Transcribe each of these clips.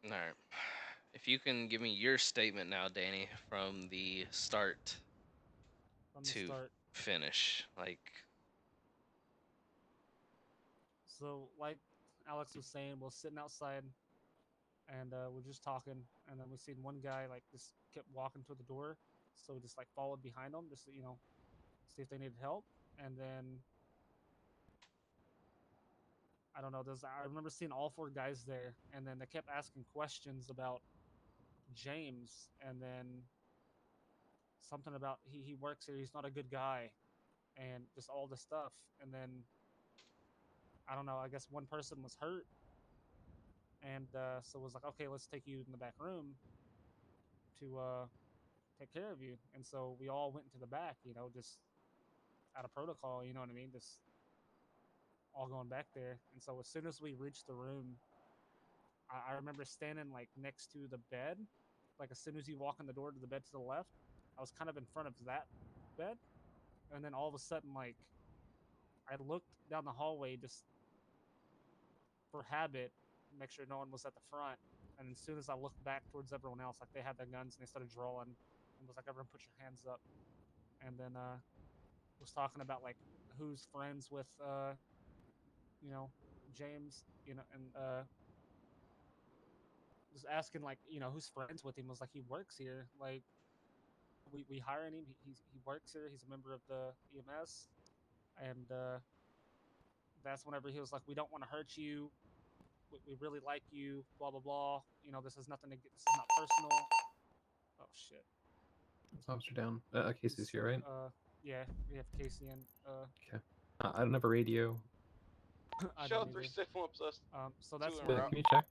All right. If you can give me your statement now, Danny, from the start From the to start. finish, like, So, like Alex was saying, we're sitting outside and we're just talking, and then we seen one guy like just kept walking to the door, so we just like followed behind him, just to, see if they needed help, and then I don't know. There's I remember seeing all four guys there, and then they kept asking questions about James, and then something about he works here, he's not a good guy, and just all this stuff, and then I don't know. I guess one person was hurt, and so it was like, okay, let's take you in the back room to take care of you. And so we all went into the back, just out of protocol, you know what I mean? Just all going back there. And so as soon as we reached the room, I remember standing like next to the bed. Like as soon as you walk in the door to the bed to the left, I was kind of in front of that bed. And then all of a sudden, like I looked down the hallway just for habit, make sure no one was at the front. And as soon as I looked back towards everyone else, like they had their guns and they started drawing, and was like, "Everyone, put your hands up." And then was talking about like who's friends with you know James, and was asking like who's friends with him. Was like he works here. Like we hiring him. He works here. He's a member of the EMS, and that's whenever he was like, we don't want to hurt you. We really like you. Blah blah blah. This is nothing to get. This is not personal. Oh shit. Officer down. Casey's here, So right? yeah, we have Casey and Okay. I don't have a radio. I don't Show either. 37 plus So two that's en when route. Can you check?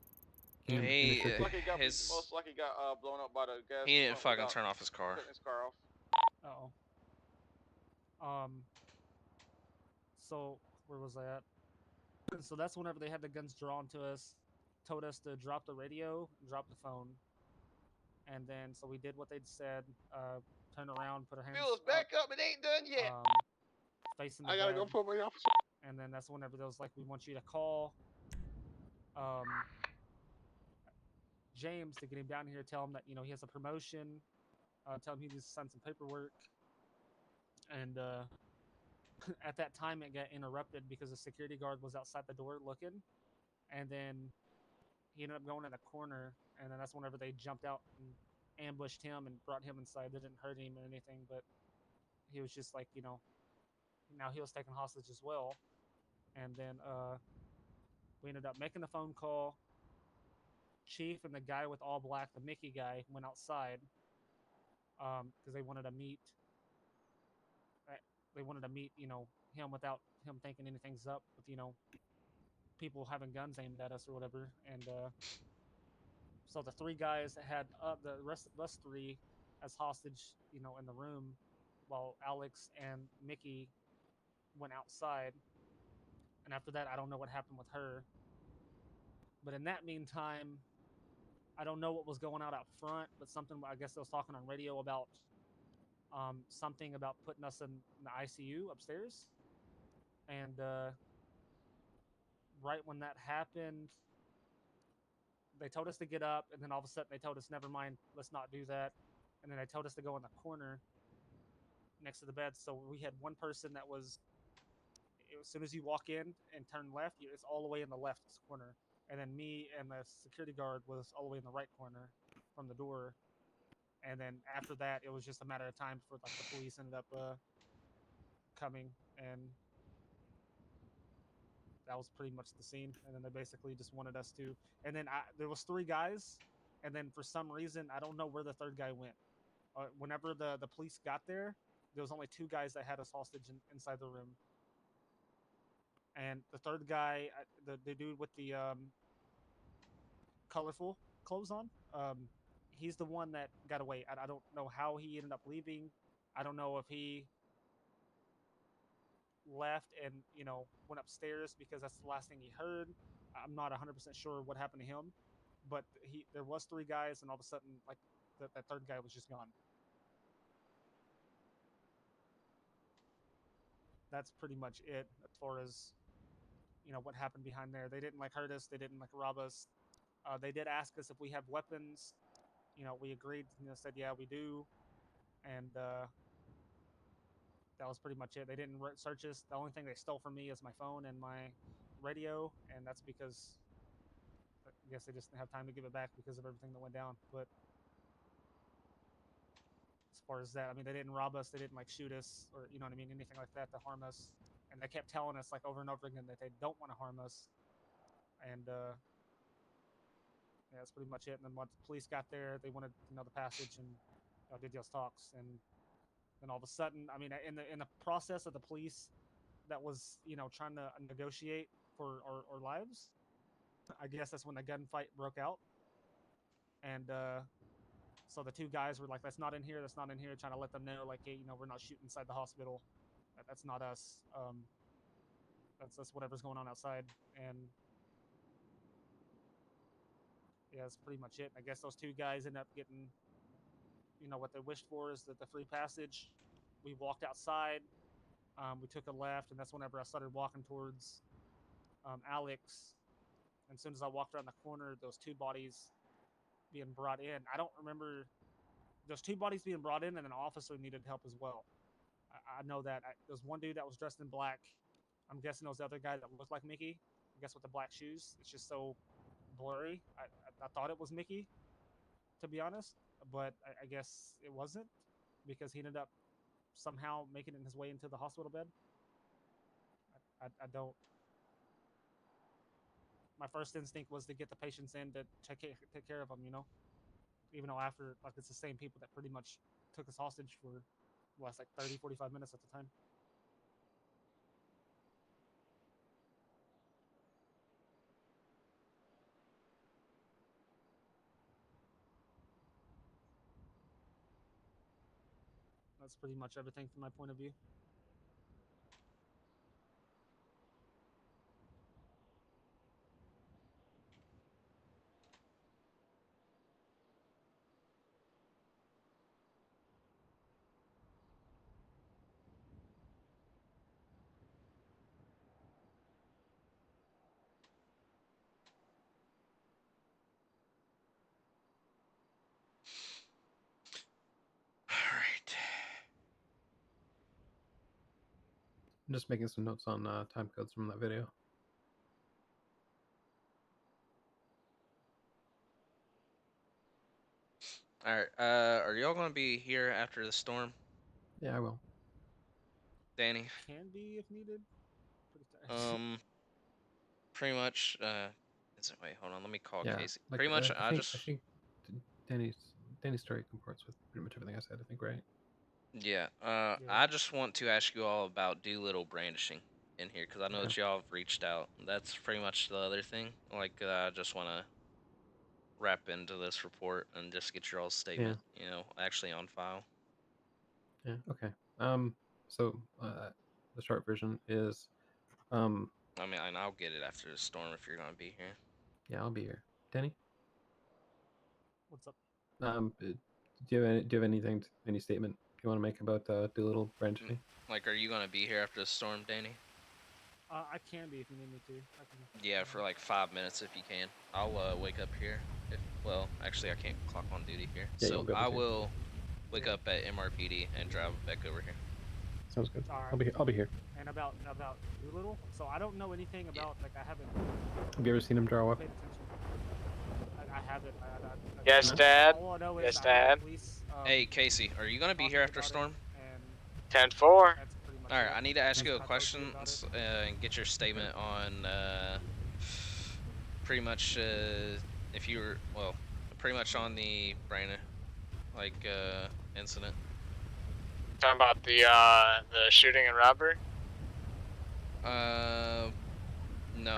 Can you he make sure? his Most likely got blown up by the gas he didn't pump fucking without turn off his car. cutting his car off. oh. So where was I at? So that's whenever they had the guns drawn to us, told us to drop the radio, drop the phone, and then so we did what they'd said. Turned around, put our Phil hands is up, back up. It ain't done yet. um, facing the I gotta go bed, put my officer. and then that's whenever they was like, "We want you to call um, James to get him down here. Tell him that he has a promotion. Tell him he needs to sign some paperwork." And at that time, it got interrupted because the security guard was outside the door looking, and then he ended up going in a corner, and then that's whenever they jumped out and ambushed him and brought him inside. They didn't hurt him or anything, but he was just like, now he was taken hostage as well. And then we ended up making the phone call. Chief and the guy with all black, the Mickey guy, went outside because they wanted to meet. They wanted to meet, him without him thinking anything's up with, people having guns aimed at us or whatever. And so the three guys that had the rest of us three as hostage, in the room, while Alex and Mickey went outside. And after that, I don't know what happened with her. But in that meantime, I don't know what was going on out front, but something I guess I was talking on radio about something about putting us in the ICU upstairs. And right when that happened, they told us to get up, and then all of a sudden they told us, "Never mind, let's not do that." And then they told us to go in the corner next to the bed. So we had one person that was, as soon as you walk in and turn left, it's all the way in the left corner. And then me and the security guard was all the way in the right corner from the door. And then after that, it was just a matter of time before like the police ended up coming, and that was pretty much the scene. And then they basically just wanted us to. And then there was three guys, and then for some reason I don't know where the third guy went. Whenever the police got there was only two guys that had us hostage inside the room, and the third guy, the dude with the colorful clothes on, he's the one that got away. I don't know how he ended up leaving. I don't know if he left and went upstairs because that's the last thing he heard. I'm not 100% sure what happened to him, but there was three guys, and all of a sudden, like that third guy was just gone. That's pretty much it as far as what happened behind there. They didn't like hurt us. They didn't like rob us. They did ask us if we have weapons. We agreed. Said yeah, we do, and that was pretty much it. They didn't search us. The only thing they stole from me is my phone and my radio, and that's because I guess they just didn't have time to give it back because of everything that went down. But as far as that, I mean, they didn't rob us. They didn't like shoot us or you know what I mean, anything like that to harm us. And they kept telling us like over and over again that they don't want to harm us. And yeah, that's pretty much it. And then once the police got there, they wanted the passage and did those talks. And then all of a sudden, I mean, in the process of the police that was trying to negotiate for our lives, I guess that's when the gunfight broke out. And so the two guys were like, "That's not in here. That's not in here," trying to let them know, like, "Hey, we're not shooting inside the hospital. That's not us. That's whatever's going on outside." And yeah, that's pretty much it. I guess those two guys end up getting, what they wished for is the free passage. We walked outside. We took a left, and that's whenever I started walking towards Alex. And as soon as I walked around the corner, those two bodies being brought in. I don't remember those two bodies being brought in, and an officer needed help as well. I know that. There was one dude that was dressed in black. I'm guessing it was the other guy that looked like Mickey. I guess with the black shoes. It's just so blurry. I thought it was Mickey, to be honest, but I guess it wasn't because he ended up somehow making his way into the hospital bed. I don't. My first instinct was to get the patients in to take care of them, even though after, like, it's the same people that pretty much took us hostage for the last, like, 30, 45 minutes at the time. That's pretty much everything from my point of view. All right. I'm just making some notes on time codes from that video. All right. Are y'all gonna be here after the storm, Yeah, I will. Danny? Can be if needed. Pretty tired. Pretty much. Wait, hold on. Let me call Yeah, Casey. like Pretty much, I think Danny's story comports with pretty much everything I said. I think, right? Yeah. Yeah. I just want to ask you all about Doolittle brandishing in here because I know that y'all have reached out. That's pretty much the other thing. Like, I just want to wrap into this report and just get your all statement. Actually on file. Yeah. Okay. So the short version is, I mean, and I'll get it after the storm if you're gonna be here. yeah, I'll be here. Danny, What's up? do you have anything, any statement you want to make about Doolittle brandishing? Like, are you gonna be here after the storm, Danny? I can be if you need me to. I can. Yeah, for like 5 minutes if you can. I'll wake up here. Well, actually, I can't clock on duty here, Yeah, so you'll be able I to. will wake up at MRPD and drive back over here. Sounds good. All right. I'll be here. And about Doolittle, so I don't know anything about like I haven't Have you ever seen him draw a weapon? paid attention. I haven't. Yes, No? Dad. All I know is Yes, I know Dad. the police, Hey, Casey, are you gonna be here after storm? 10-4. That's pretty much All right, it. I need to ask you a I told question about it. and get your statement on pretty much if you were pretty much on the brain incident. Talking about the shooting and robbery. No, Are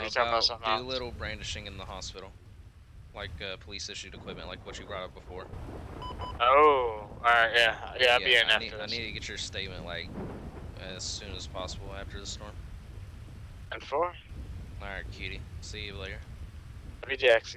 you talking about about something else? Doolittle brandishing in the hospital, like police issued equipment, like what you brought up before. Oh, all right, yeah, I'll be in I after need this. to get your statement like as soon as possible after the storm. 10-4. All right, cutie. See you later. Be Jaxie.